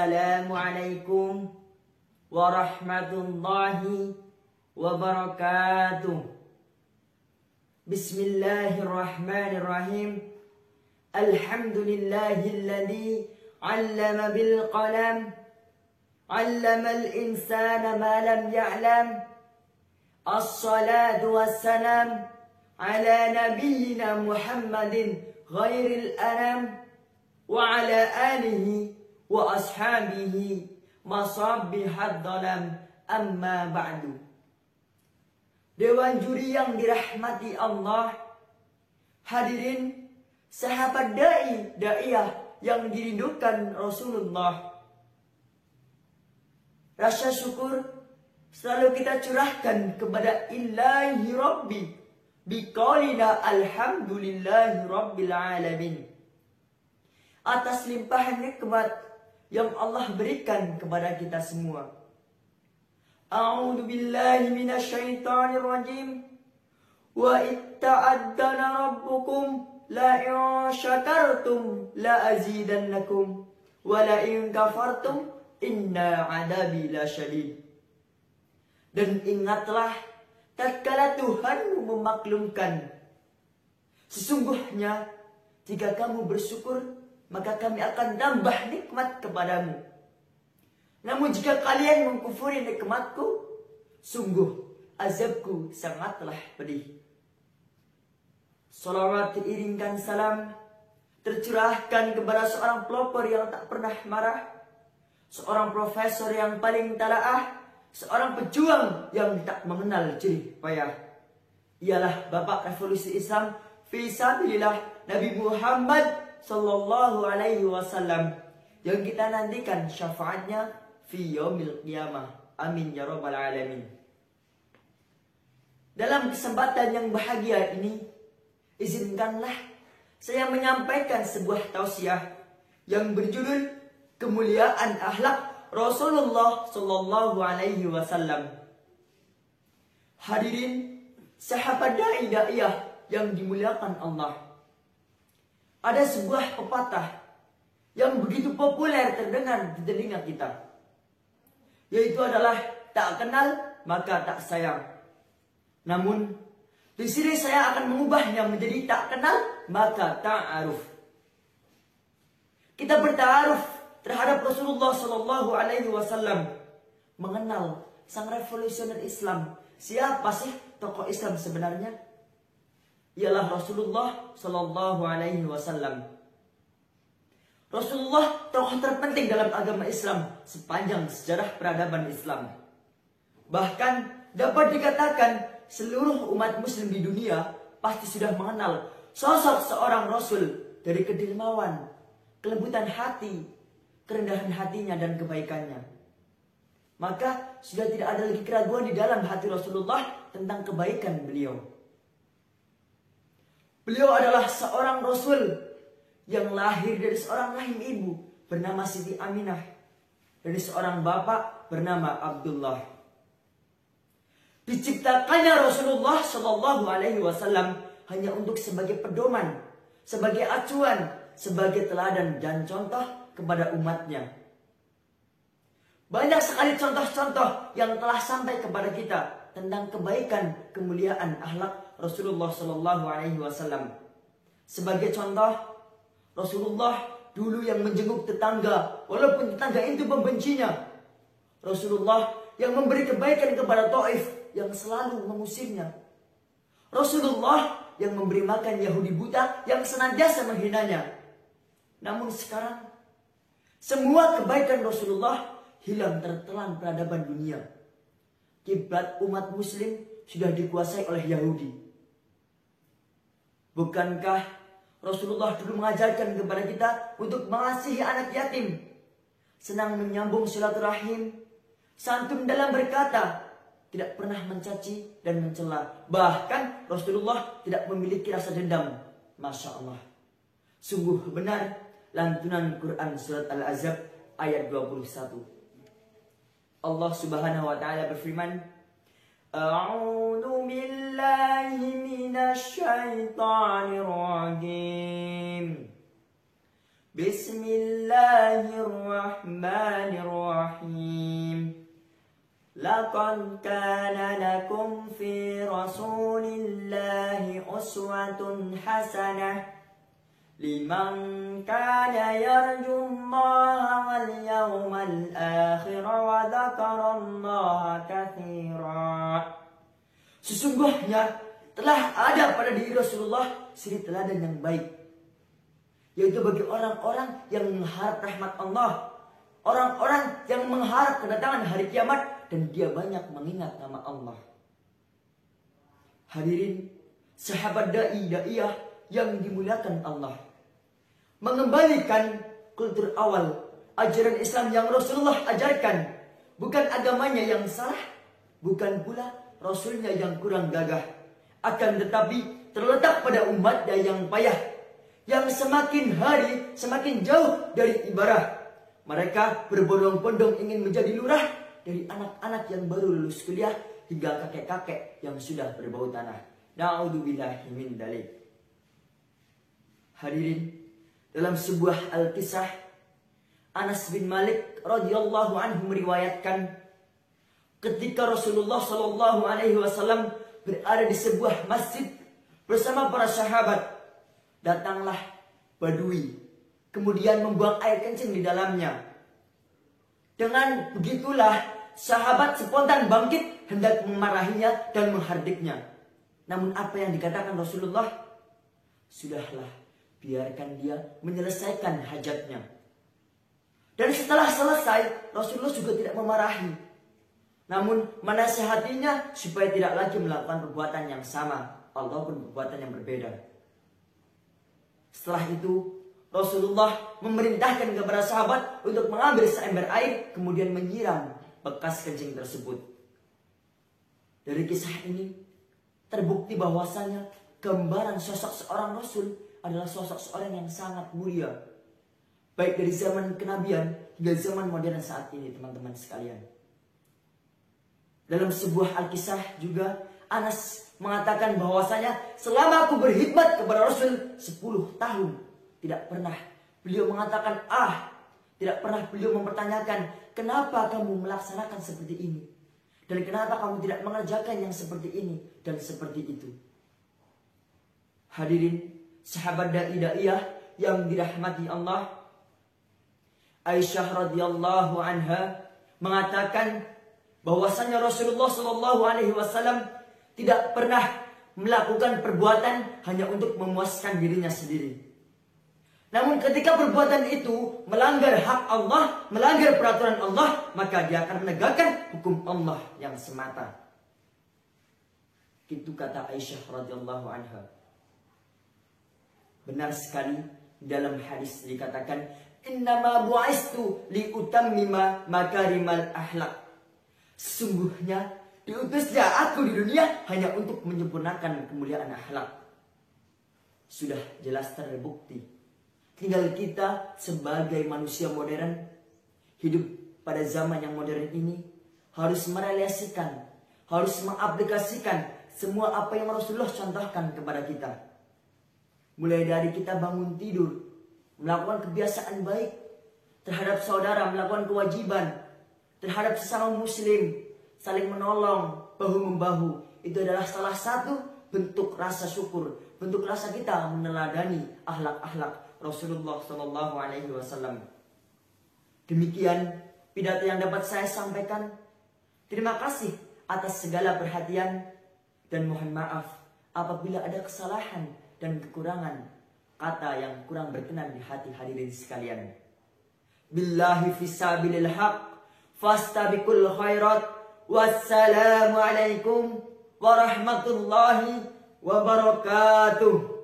Assalamualaikum warahmatullahi wabarakatuh. Bismillahirrahmanirrahim. Alhamdulillahilladzi 'allama bil qalam, 'allamal insana ma lam ya'lam. Assalatu wassalam ala nabiyyina Muhammadin ghairil anam wa ala alihi wa ashabihi masabihad dalam, amma ba'du. Dewan juri yang dirahmati Allah, hadirin sahabat da'iyah yang dirindukan Rasulullah, rasa syukur selalu kita curahkan kepada Ilahi Rabbi biqaulina alhamdulillahi rabbil alamin, atas limpahan nikmat yang Allah berikan kepada kita semua. A'udzu billahi minasyaitonir rajim. Wa itta'addana rabbukum la in syakartum la azidannakum wa la in kafartum inna 'adabi lasyadid. Dan ingatlah tatkala Tuhanmu memaklumkan, sesungguhnya jika kamu bersyukur maka kami akan tambah nikmat kepadamu. Namun jika kalian mengkufuri nikmatku, sungguh azabku sangatlah pedih. Salawat diiringkan salam tercurahkan kepada seorang pelopor yang tak pernah marah, seorang profesor yang paling talaah, seorang pejuang yang tak mengenal jerih payah. Ialah Bapak Revolusi Islam Fisabilillah Nabi Muhammad Sallallahu Alaihi Wasallam, yang kita nantikan syafaatnya fi yaumil qiyamah. Amin ya rabbal alamin. Dalam kesempatan yang bahagia ini, izinkanlah saya menyampaikan sebuah tausiah yang berjudul Kemuliaan Akhlak Rasulullah Sallallahu Alaihi Wasallam. Hadirin sahabat da'iyah yang dimuliakan Allah, ada sebuah pepatah yang begitu populer terdengar di telinga kita, yaitu adalah tak kenal maka tak sayang. Namun di sini saya akan mengubahnya menjadi tak kenal maka ta'aruf. Kita berta'aruf terhadap Rasulullah Sallallahu Alaihi Wasallam, mengenal sang revolusioner Islam. Siapa sih tokoh Islam sebenarnya? Ialah Rasulullah Sallallahu Alaihi Wasallam. Rasulullah tokoh terpenting dalam agama Islam sepanjang sejarah peradaban Islam. Bahkan dapat dikatakan seluruh umat muslim di dunia pasti sudah mengenal sosok seorang Rasul, dari kedermawan, kelembutan hati, kerendahan hatinya dan kebaikannya. Maka sudah tidak ada lagi keraguan di dalam hati Rasulullah tentang kebaikan beliau. Beliau adalah seorang Rasul yang lahir dari seorang rahim ibu bernama Siti Aminah, dari seorang bapak bernama Abdullah. Diciptakannya Rasulullah Shallallahu Alaihi Wasallam hanya untuk sebagai pedoman, sebagai acuan, sebagai teladan dan contoh kepada umatnya. Banyak sekali contoh-contoh yang telah sampai kepada kita tentang kebaikan, kemuliaan akhlak Rasulullah Shallallahu Alaihi Wasallam. Sebagai contoh, Rasulullah dulu yang menjenguk tetangga walaupun tetangga itu membencinya. Rasulullah yang memberi kebaikan kepada Taif yang selalu mengusirnya. Rasulullah yang memberi makan Yahudi buta yang senantiasa menghinanya. Namun sekarang semua kebaikan Rasulullah hilang tertelan peradaban dunia. Kiblat umat muslim sudah dikuasai oleh Yahudi. Bukankah Rasulullah dulu mengajarkan kepada kita untuk mengasihi anak yatim, senang menyambung silaturahim, santun dalam berkata, tidak pernah mencaci dan mencela. Bahkan Rasulullah tidak memiliki rasa dendam. Masya Allah. Sungguh benar lantunan Quran surat Al-Ahzab ayat 21. Allah Subhanahu wa taala berfirman, A'udzu billahi 'A'udzubillahi minasyaitonirrajim. Bismillahirrahmanirrahim. Laqad kana lakum fi Rasulillahi uswatun hasanah liman kana yarjullaha wal yawmal akhir wa dzakarallaha katsira. Sesungguhnya telah ada pada diri Rasulullah suri teladan yang baik, yaitu bagi orang-orang yang mengharap rahmat Allah, orang-orang yang mengharap kedatangan hari kiamat, dan dia banyak mengingat nama Allah. Hadirin sahabat da'iyah yang dimuliakan Allah, mengembalikan kultur awal ajaran Islam yang Rasulullah ajarkan, bukan agamanya yang salah, bukan pula Rasulnya yang kurang gagah, akan tetapi terletak pada umatnya yang payah, yang semakin hari semakin jauh dari ibadah. Mereka berbondong-bondong ingin menjadi lurah, dari anak-anak yang baru lulus kuliah hingga kakek-kakek yang sudah berbau tanah. Na'udzubillahi min dzalik. Hadirin, dalam sebuah Al-Kisah, Anas bin Malik radhiyallahu anhu meriwayatkan, ketika Rasulullah Shallallahu alaihi wasallam berada di sebuah masjid bersama para sahabat, datanglah Badui, kemudian membuang air kencing di dalamnya. Dengan begitulah sahabat spontan bangkit hendak memarahinya dan menghardiknya. Namun apa yang dikatakan Rasulullah? Sudahlah, biarkan dia menyelesaikan hajatnya. Dan setelah selesai, Rasulullah juga tidak memarahi, namun menasihatinya supaya tidak lagi melakukan perbuatan yang sama ataupun perbuatan yang berbeda. Setelah itu Rasulullah memerintahkan kepada sahabat untuk mengambil seember air, kemudian menyiram bekas kencing tersebut. Dari kisah ini terbukti bahwasanya gambaran sosok seorang Rasul adalah sosok seorang yang sangat mulia, baik dari zaman kenabian hingga zaman modern saat ini, teman-teman sekalian. Dalam sebuah Al-Kisah juga Anas mengatakan bahwasanya selama aku berkhidmat kepada Rasul 10 tahun, tidak pernah beliau mengatakan tidak pernah beliau mempertanyakan kenapa kamu melaksanakan seperti ini, dan kenapa kamu tidak mengerjakan yang seperti ini dan seperti itu. Hadirin sahabat da'iyah yang dirahmati Allah, Aisyah radhiyallahu anha mengatakan bahwasanya Rasulullah Shallallahu alaihi wasallam tidak pernah melakukan perbuatan hanya untuk memuaskan dirinya sendiri. Namun ketika perbuatan itu melanggar hak Allah, melanggar peraturan Allah, maka dia akan menegakkan hukum Allah yang semata. Itu kata Aisyah radhiyallahu anha. Benar sekali dalam hadis dikatakan, innama bu'istu liutammima makarimal akhlak. Sesungguhnya diutusnya aku di dunia hanya untuk menyempurnakan kemuliaan akhlak. Sudah jelas terbukti. Tinggal kita sebagai manusia modern, hidup pada zaman yang modern ini, harus merealisasikan, harus mengaplikasikan semua apa yang Rasulullah contohkan kepada kita. Mulai dari kita bangun tidur, melakukan kebiasaan baik terhadap saudara, melakukan kewajiban terhadap sesama muslim, saling menolong, bahu-membahu. Itu adalah salah satu bentuk rasa syukur, bentuk rasa kita meneladani akhlak-akhlak Rasulullah Shallallahu alaihi wasallam. Demikian pidato yang dapat saya sampaikan. Terima kasih atas segala perhatian dan mohon maaf apabila ada kesalahan dan kekurangan kata yang kurang berkenan di hati hadirin sekalian. Billahi fisabilil haq fastabiqul khairat. Wassalamualaikum warahmatullahi wabarakatuh.